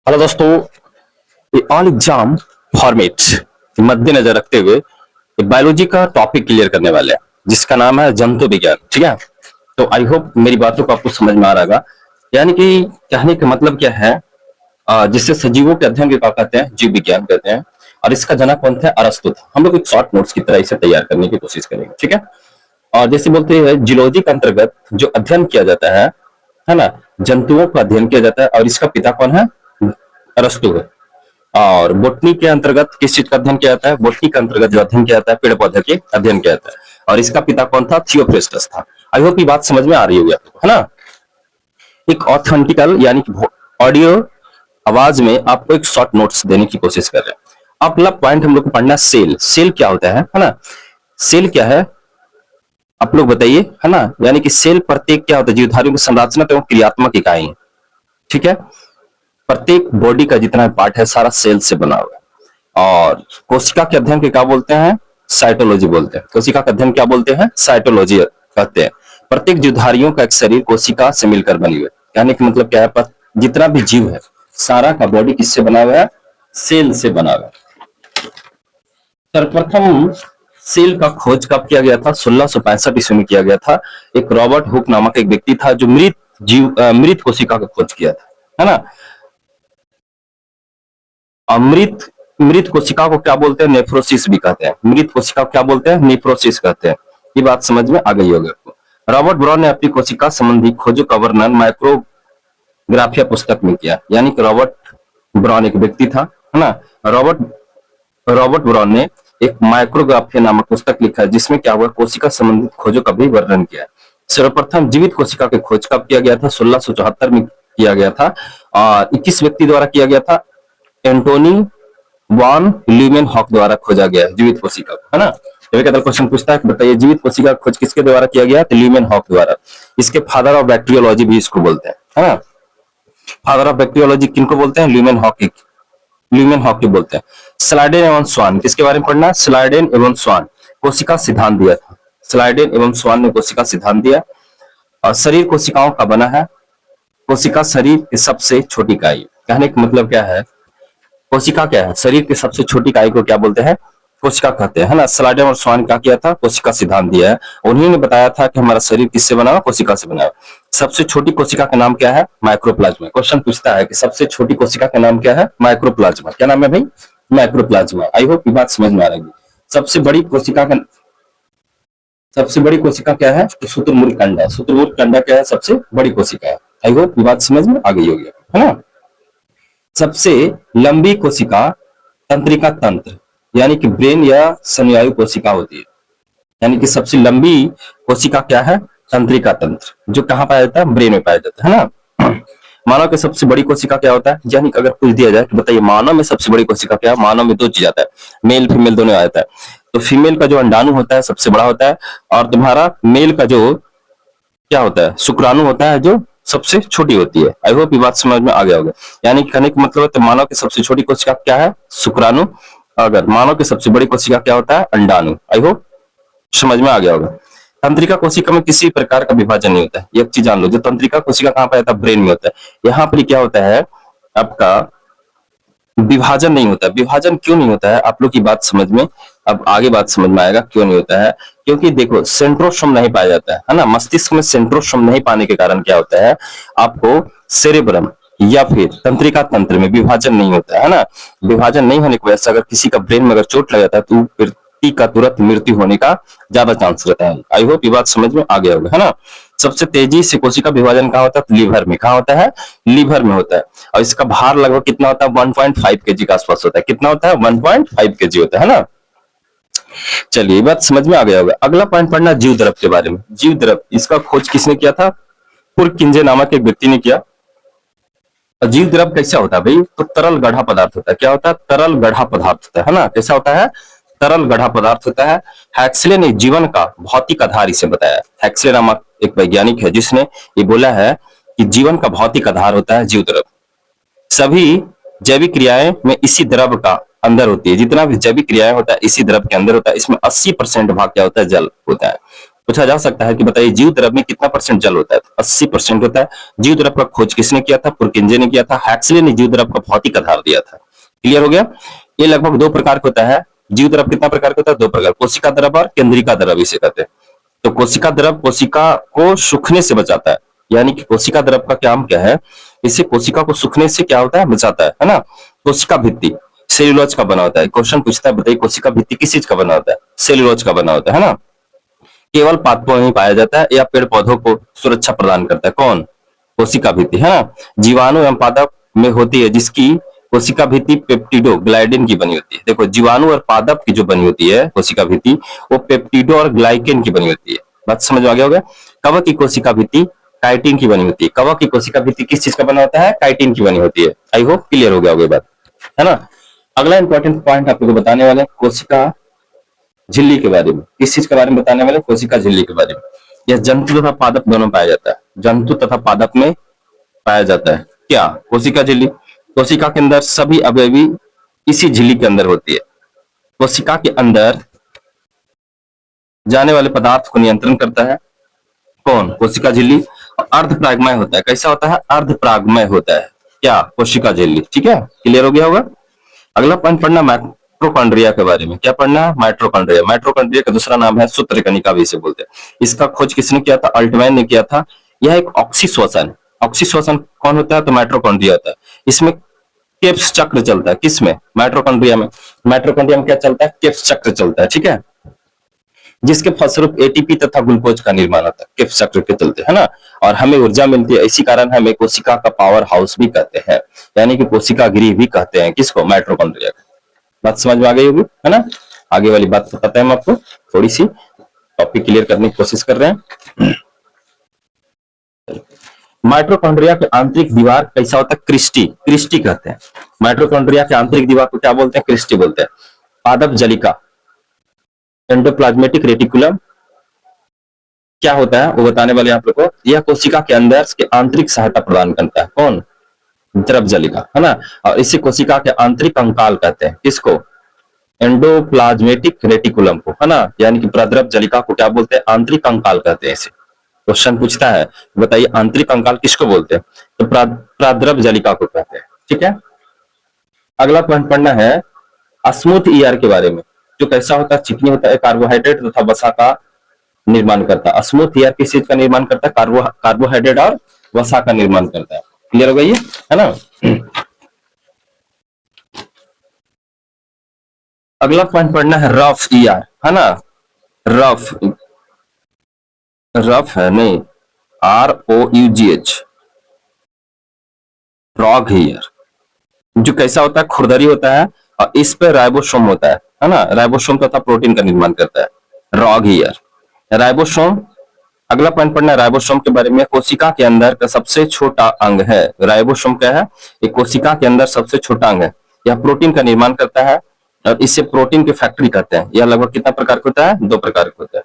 Hello दोस्तों, ये all exam format मद्देनजर रखते हुए एक बायोलॉजी का टॉपिक क्लियर करने वाले हैं जिसका नाम है जंतु विज्ञान। ठीक है, तो आई होप मेरी बातों को आपको समझ में आ रहा होगा। यानी कि कहने का मतलब क्या है, जिससे सजीवों के अध्ययन को कहते हैं जीव विज्ञान कहते हैं। और इसका जनक कौन था? अरस्तु था। हम लोग एक शॉर्ट नोट्स की तरह इसे तैयार करने की कोशिश करेंगे। ठीक है, और जैसे बोलते हैं जियोलॉजी के अंतर्गत जो अध्ययन किया जाता है ना, जंतुओं का अध्ययन किया जाता है और इसका पिता कौन है? अरस्तु है। और बोटनी के अंतर्गत किस चीज का अध्ययन किया जाता है? बोटनी के अंतर्गत जो अध्ययन किया जाता है पेड़ पौधे के अध्ययन किया जाता है, और इसका पिता कौन था? थियोफ्रेस्टस था। आई होप ये बात समझ में आ रही होगी आपको, है ना। एक ऑथेंटिकल यानी कि ऑडियो आवाज में आपको एक शॉर्ट नोट्स देने की कोशिश कर रहे हैं। अब अगला पॉइंट हम लोग को पढ़ना, सेल। सेल क्या होता है ना? सेल क्या है आप लोग बताइए, है ना। यानी कि सेल प्रत्येक क्या होता है? जीवधारियों की संरचना एवं क्रियात्मक इकाई। ठीक है, प्रत्येक बॉडी का जितना पार्ट है सारा सेल से बना हुआ है। और कोशिका के अध्ययन के क्या बोलते हैं? साइटोलॉजी बोलते हैं। कोशिका का अध्ययन क्या बोलते हैं? साइटोलॉजी कहते हैं। प्रत्येक जीवधारियों का एक शरीर कोशिका से मिलकर बनी हुई है। कहने का मतलब क्या है? जितना भी जीव है सारा का बॉडी किससे बना हुआ है? सेल से बना हुआ है। सर्वप्रथम सेल का खोज कब किया गया था? 1665 ईस्वी में किया गया था। एक रॉबर्ट हुक नामक एक व्यक्ति था जो मृत कोशिका का खोज किया था, है ना। मृत मृत कोशिका को क्या बोलते हैं? नेफ्रोसिस भी कहते हैं। मृत कोशिका को क्या बोलते हैं? नेफ्रोसिस कहते हैं। ये बात समझ में आ गई होगी आपको। रॉबर्ट ब्राउन ने अपनी कोशिका संबंधी खोजों का वर्णन माइक्रोग्राफिया पुस्तक में किया। यानी कि रॉबर्ट ब्राउन एक व्यक्ति था, है ना। रॉबर्ट रॉबर्ट ब्राउन ने एक माइक्रोग्राफिया नामक पुस्तक लिखा है जिसमें क्या हुआ? कोशिका संबंधित खोजों का भी वर्णन किया। सर्वप्रथम जीवित कोशिका की खोज कब किया गया था? 1674 में किया गया था, और 21 व्यक्ति द्वारा किया गया था। एंटोनी वॉन ल्यूमेनहॉक द्वारा खोजा गया है जीवित कोशिका को, है ना। एक अदर क्वेश्चन पूछता है कि बताइए जीवित कोशिका का खोज किसके द्वारा किया गया? तो ल्यूमेनहॉक द्वारा। इसके फादर ऑफ बैक्टीरियोलॉजी भी इसको बोलते हैं, है ना। फादर ऑफ बैक्टीरियोलॉजी किनको बोलते हैं? ल्यूमेनहॉक को बोलते हैं। स्लाइडेन एवं स्वान किसके बारे में पढ़ना? स्लाइडेन एवं स्वान कोशिका सिद्धांत दिया था। स्लाइडेन एवं स्वान ने कोशिका सिद्धांत दिया। और शरीर कोशिकाओं का बना है। कोशिका शरीर की सबसे छोटी इकाई। कहने का मतलब क्या है? कोशिका क्या है? शरीर की सबसे छोटी इकाई को क्या बोलते हैं? कोशिका कहते हैं, है ना। स्लाइडेन और स्वान क्या किया था? कोशिका सिद्धांत दिया है। उन्हीं ने बताया था कि हमारा शरीर किससे बना हुआ? कोशिका से बना हुआ। सबसे छोटी कोशिका का नाम क्या है? माइक्रोप्लाज्मा। क्वेश्चन पूछता है कि सबसे छोटी कोशिका का नाम क्या है? माइक्रोप्लाज्मा। क्या नाम है भाई? माइक्रोप्लाज्मा। आई होप ये बात समझ में आ रही है। सबसे बड़ी कोशिका क्या है? तो शुतुरमुर्ग कंडा। शुतुरमुर्ग कंडा क्या है? सबसे बड़ी कोशिका है। आई होप ये बात समझ में आ गई होगी, है ना। सबसे लंबी कोशिका तंत्रिका तंत्र यानी कि ब्रेन या स्नायु कोशिका होती है। यानी कि सबसे लंबी कोशिका क्या है? तंत्रिका तंत्र, जो कहाँ पाया जाता है? ब्रेन में पाया जाता है ना। मानव की सबसे बड़ी कोशिका क्या होता है? यानी कि अगर पूछ दिया जाए कि बताइए मानव में सबसे बड़ी कोशिका क्या है? मानव में दो चीज आता है, मेल फीमेल दोनों आ जाता है। तो फीमेल का जो अंडाणु होता है सबसे बड़ा होता है, और तुम्हारा मेल का जो क्या होता है? शुक्राणु होता है, जो सबसे छोटी होती है। आई होप ये बात समझ में आ गया होगा। यानी कहने का मतलब है तो मानव की सबसे छोटी कोशिका क्या है? शुक्राणु। अगर मानव की सबसे बड़ी कोशिका क्या होता है? अंडाणु। आई होप समझ में आ गया होगा। तंत्रिका कोशिका में किसी प्रकार का विभाजन नहीं होता है। एक चीज जान लो, जो तंत्रिका कोशिका कहाँ पे आता है? ब्रेन में होता है। यहाँ पर क्या होता है आपका? विभाजन नहीं होता है। विभाजन क्यों नहीं होता है? आप लोग की बात समझ में, अब आगे बात समझ में आएगा क्यों नहीं होता है। क्योंकि देखो सेंट्रोसोम नहीं पाया जाता है ना। मस्तिष्क में सेंट्रोसोम नहीं पाने के कारण क्या होता है? आपको सेरेब्रम या फिर तंत्रिका तंत्र में विभाजन नहीं होता है ना। विभाजन नहीं होने की वजह से अगर किसी का ब्रेन में अगर चोट लग जाता है तो व्यक्ति का तुरंत मृत्यु होने का ज्यादा चांस रहता है। आई होप ये बात समझ में आ गया होगा, है ना। सबसे तेजी से कोशिका विभाजन कहाँ होता है? लीवर में। कहाँ होता है? लीवर में होता है। और इसका भार लगभग कितना होता है? 1.5 केजी के आसपास होता है। कितना होता है? 1.5 केजी होता है ना। चलिए ये बात समझ में आ गया होगा। अगला पॉइंट पढ़ना जीव द्रव के बारे में। जीव द्रव इसका खोज किसने किया था? पुरकिंजे नामक एक व्यक्ति ने किया। जीव द्रव कैसा होता है भाई? तो तरल गाढ़ा पदार्थ होता है। क्या होता है? तरल गाढ़ा पदार्थ होता है ना। कैसा होता है? तरल गाढ़ा पदार्थ होता है। हैक्सले ने जीवन का भौतिक आधार इसे बताया। हैक्सले नामक एक वैज्ञानिक है जिसने ये बोला है कि जीवन का भौतिक आधार होता है जीव द्रव। सभी जैविक क्रियाएं में इसी द्रव का अंदर होती है। जितना भी जैविक क्रियाएं होता है इसी द्रव के अंदर होता है। इसमें 80% भाग क्या होता है? जल होता है। पूछा जा सकता है कि बताइए जीव द्रव में कितना परसेंट जल होता है? 80% होता है। जीव द्रव का खोज किसने किया था? पुरकिंजे ने किया था। हैक्सले ने जीव द्रव का भौतिक आधार दिया था। क्लियर हो गया? ये लगभग 2 प्रकार का होता है। जीव द्रव कितना प्रकार का होता है? 2 प्रकार, कोशिका द्रव और केंद्रिका द्रव इसे कहते हैं। तो कोशिका द्रव कोशिका को सूखने से बचाता है, यानी कि कोशिका द्रव का काम क्या है? इससे कोशिका को सूखने से क्या होता है? बचाता है ना। कोशिका भित्ति सेल्यूलोज का बना होता है। क्वेश्चन पूछता है बताइए कोशिका भित्ति किस चीज का बना होता है? सेल्यूलोज का बना होता है ना। केवल पादपों में ही पाया जाता है या पेड़ पौधों को सुरक्षा प्रदान करता है? कौन? कोशिका भित्ति है ना। जीवाणु एवं पादप में होती है, जिसकी कोशिका भित्ति पेप्टिडो ग्लाइडिन की बनी होती है। देखो जीवाणु और पादप की जो बनी होती है कोशिका भित्ति, वो पेप्टिडो और ग्लाइकेन की बनी होती है। बात समझ में आ गया होगा? कवक की कोशिका भित्ति काइटिन की बनी होती है। कवक की कोशिका भित्ति किस चीज का बना होता है? काइटिन की बनी होती है। आई होप क्लियर हो गया होगा बात, है ना। अगला इंपॉर्टेंट पॉइंट आप लोगों को बताने वाले कोशिका झिल्ली के बारे में। किस चीज के बारे में बताने वाले? कोशिका झिल्ली के बारे में। यह जंतु तथा पादप दोनों पाया जाता है। जंतु तथा पादप में पाया जाता है क्या? कोशिका झिल्ली। कोशिका के अंदर सभी अवयवी इसी झिल्ली के अंदर होती है। कोशिका के अंदर जाने वाले पदार्थ को नियंत्रण करता है कौन? कोशिका झिल्ली। अर्धपरागमय होता है। कैसा होता है? अर्धपरागमय होता है क्या? कोशिका झिल्ली। ठीक है, क्लियर हो गया होगा। अगला पॉइंट पढ़ना माइटोकॉन्ड्रिया के बारे में। क्या पढ़ना? माइटोकॉन्ड्रिया। माइटोकॉन्ड्रिया का दूसरा नाम है सूत्रकणिका भी इसे बोलते हैं। इसका खोज किसने किया था? अल्टमैन ने किया था। यह एक ऑक्सीश्वसन है। ऑक्सीश्वसन कौन होता है? तो माइटोकॉन्ड्रिया होता है। इसमें केप्स चक्र चलता है। किसमें? माइटोकॉन्ड्रिया में। माइटोकॉन्ड्रिया में क्या चलता है? केप्स चक्र चलता है। ठीक है, जिसके फलस्वरूप एटीपी तथा ग्लूकोज का निर्माण होता है केप्स चक्र के चलते, है ना। और हमें ऊर्जा मिलती है। इसी कारण हमें कोशिका का पावर हाउस भी कहते हैं, यानी कि कोशिका गृह भी कहते हैं। किसको? माइटोकॉन्ड्रिया को। बात समझ में आ गई होगी, है ना। आगे वाली बात तो पता है हम आपको, थोड़ी सी टॉपिक क्लियर करने की कोशिश कर रहे हैं। माइटोकॉन्ड्रिया के आंतरिक दीवार कैसा होता है? क्रिस्टी। क्रिस्टी कहते हैं। माइटोकॉन्ड्रिया के आंतरिक दीवार को क्या बोलते हैं? क्रिस्टी बोलते हैं। पादप जलिका एंडोप्लाज्मेटिक रेटिकुलम क्या होता है वो बताने वाले आप लोग को। यह कोशिका के अंदर के आंतरिक सहायता प्रदान करता है। कौन? द्रव जलिका, है ना। और इसी कोशिका के आंतरिक कंकाल कहते हैं। किसको? एंडोप्लाज्मेटिक रेटिकुलम को, है ना। यानी कि प्रद्रव जलिका को क्या बोलते हैं? आंतरिक कंकाल कहते हैं इसे। क्वेश्चन पूछता है बताइए आंतरिक कंकाल किसको बोलते हैं? तो प्रद्रव जलिका को कहते हैं। ठीक है, अगला पॉइंट पढ़ना है स्मूथ ईआर के बारे में। जो कैसा होता है? चिकनी होता है। कार्बोहाइड्रेट तथा वसा का निर्माण करता है। स्मूथ ईआर किस चीज का निर्माण करता है? कार्बोहाइड्रेट और वसा का निर्माण करता है। क्लियर हो गई है ना। अगला पॉइंट पढ़ना है रफ ईआर, है ना। रफ रफ है नहीं, ROUGH, रॉग ईयर। जो कैसा होता है? खुरदरी होता है और इस पे राइबोसोम होता है ना। राइबोसोम तथा प्रोटीन का निर्माण करता है रॉग ईयर। राइबोसोम। अगला पॉइंट पढ़ना है राइबोसोम के बारे में। कोशिका के अंदर का सबसे छोटा अंग है। राइबोसोम क्या है? एक कोशिका के अंदर सबसे छोटा अंग है। यह प्रोटीन का निर्माण करता है और इसे प्रोटीन की फैक्ट्री कहते हैं। यह लगभग कितना प्रकार का होता है? 2 प्रकार का होता है।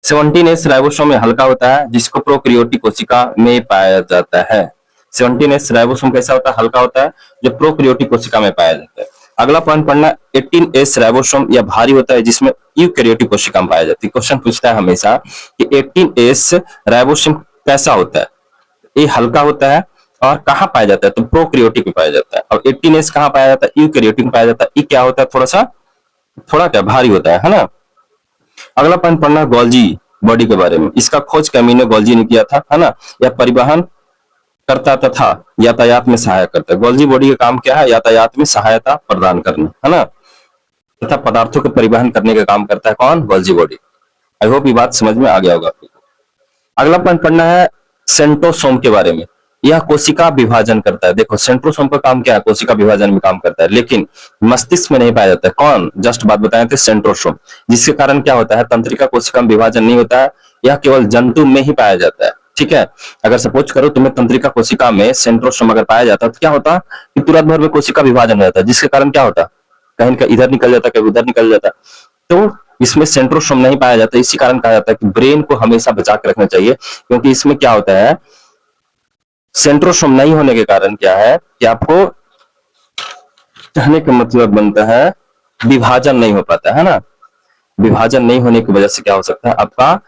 17S राइबोसोम में हल्का होता है, जिसको प्रोकैरियोटिक कोशिका में पाया जाता है। 17S राइबोसोम कैसा होता है? हल्का होता है, जो प्रोकैरियोटिक कोशिका में पाया जाता है। अगला पॉइंट पढ़ना 18S राइबोसोम यह भारी होता है, जिसमें यूकैरियोटिक कोशिका में पाया जाती है। क्वेश्चन पूछता है हमेशा कि 18S राइबोसोम कैसा होता है? ये हल्का होता है और कहाँ पाया जाता है? तो प्रोकैरियोटिक में पाया जाता है। और 18S कहाँ पाया जाता है? यूकैरियोटिक में पाया जाता है। ये क्या होता है? थोड़ा क्या भारी होता है ना। अगला पॉइंट पढ़ना गोल्जी बॉडी के बारे में। इसका खोज कैमिनो गोल्जी ने किया था, है ना। यह परिवहन करता तथा यातायात में सहायक करता है। गोल्जी बॉडी का काम क्या है? यातायात में सहायता प्रदान करना, है ना, तथा पदार्थों के परिवहन करने का काम करता है। कौन? Golgi body. आई होप ये बात समझ में आ गया होगा आपको। अगला पॉइंट पढ़ना है सेंट्रोसोम के बारे में। यह कोशिका विभाजन करता है। देखो सेंट्रोसोम का काम क्या है? कोशिका विभाजन में काम करता है, लेकिन मस्तिष्क में नहीं पाया जाता है। कौन? जस्ट बात बताए थे, सेंट्रोसोम। जिसके कारण क्या होता है? तंत्रिका कोशिका में विभाजन नहीं होता है। यह केवल जंतु में ही पाया जाता है। ठीक है, अगर सपोज करो तुम्हें तंत्रिका कोशिका में सेंट्रोसोम अगर पाया जाता तो क्या होता कि तुरंत भर में कोशिका विभाजन हो जाता, जिसके कारण क्या होता? कहीं का इधर निकल जाता, कहीं उधर निकल जाता। तो इसमें सेंट्रोसोम नहीं पाया जाता। इसी कारण कहा जाता है कि ब्रेन को हमेशा बचा के रखना चाहिए, क्योंकि इसमें क्या होता है? सेंट्रोसोम नहीं होने के कारण क्या है कि आपको कहने का मतलब बनता है विभाजन नहीं हो पाता, है ना। विभाजन नहीं होने की वजह से क्या हो सकता है, आपका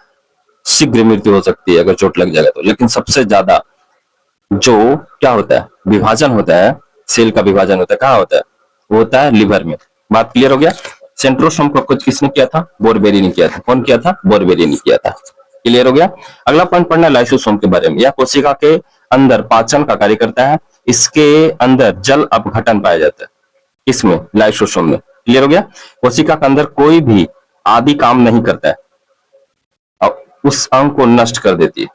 शीघ्र मृत्यु हो सकती है अगर चोट लग जाएगा तो। लेकिन सबसे ज्यादा जो क्या होता है, विभाजन होता है, सेल का विभाजन होता है, कहाँ होता है, वो होता है लिवर में। बात क्लियर हो गया। सेंट्रोसोम का खोज किसने किया था, बोरबेरी ने किया था। कौन किया था, बोरबेरी ने किया था। क्लियर हो गया। अगला पॉइंट पढ़ना लाइसोसोम के बारे में। यह कोशिका के अंदर पाचन का कार्य करता है। इसके अंदर जल अपघटन पाया जाता है, इसमें लाइसोसोम में। क्लियर हो गया। कोशिका के अंदर कोई भी आदि काम नहीं करता है और उस अंग को नष्ट कर देती है।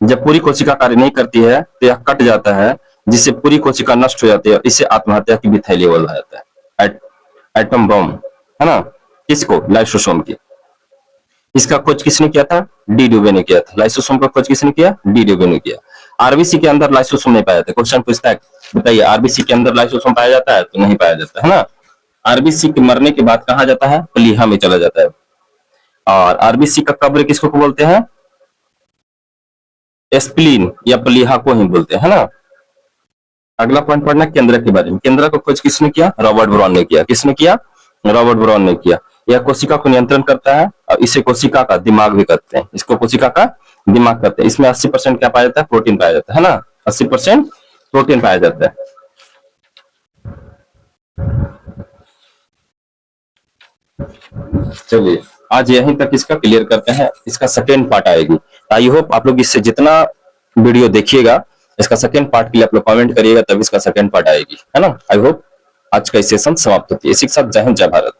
जब पूरी कोशिका कार्य नहीं करती है तो यह कट जाता है, जिससे पूरी कोशिका नष्ट हो जाती है। इसे आत्महत्या की भी थैली बोला जाता है, एटम बम, है ना। किसको, लाइसोसोम की। इसका खोज किसने किया था, डी ड्यूबे ने किया था। लाइसोसोम का खोज किसने किया, डी ड्यूबे ने किया। आरबीसी के अंदर लाइसोसोम नहीं पाया जाता। क्वेश्चन पूछता है, बताइए आरबीसी के अंदर लाइसोसोम पाया जाता है, तो नहीं पाया जाता है ना। आरबीसी के मरने के बाद कहा जाता है, प्लीहा में चला जाता है। और आरबीसी का कब्र किसको बोलते हैं, स्प्लीन या प्लीहा को ही बोलते हैं, है ना। अगला पॉइंट पढ़ना केंद्र के बारे में। केंद्र का खोज किसने किया, रॉबर्ट ब्राउन ने किया। किसने किया, रॉबर्ट ब्राउन ने किया। यह कोशिका को नियंत्रण करता है और इसे कोशिका का दिमाग भी कहते हैं। इसको कोशिका का दिमाग कहते हैं। इसमें 80% क्या पाया जाता है, प्रोटीन पाया जाता है ना। 80% प्रोटीन पाया जाता है। चलिए आज यहीं तक इसका क्लियर करते हैं। इसका सेकेंड पार्ट आएगी। आई होप आप लोग इससे जितना वीडियो देखिएगा, इसका सेकेंड पार्ट के लिए आप लोग कमेंट करिएगा, तब इसका सेकेंड पार्ट आएगी, है ना। आई होप आज का सेशन समाप्त होती है। इसी के साथ जय हिंद, जय भारत।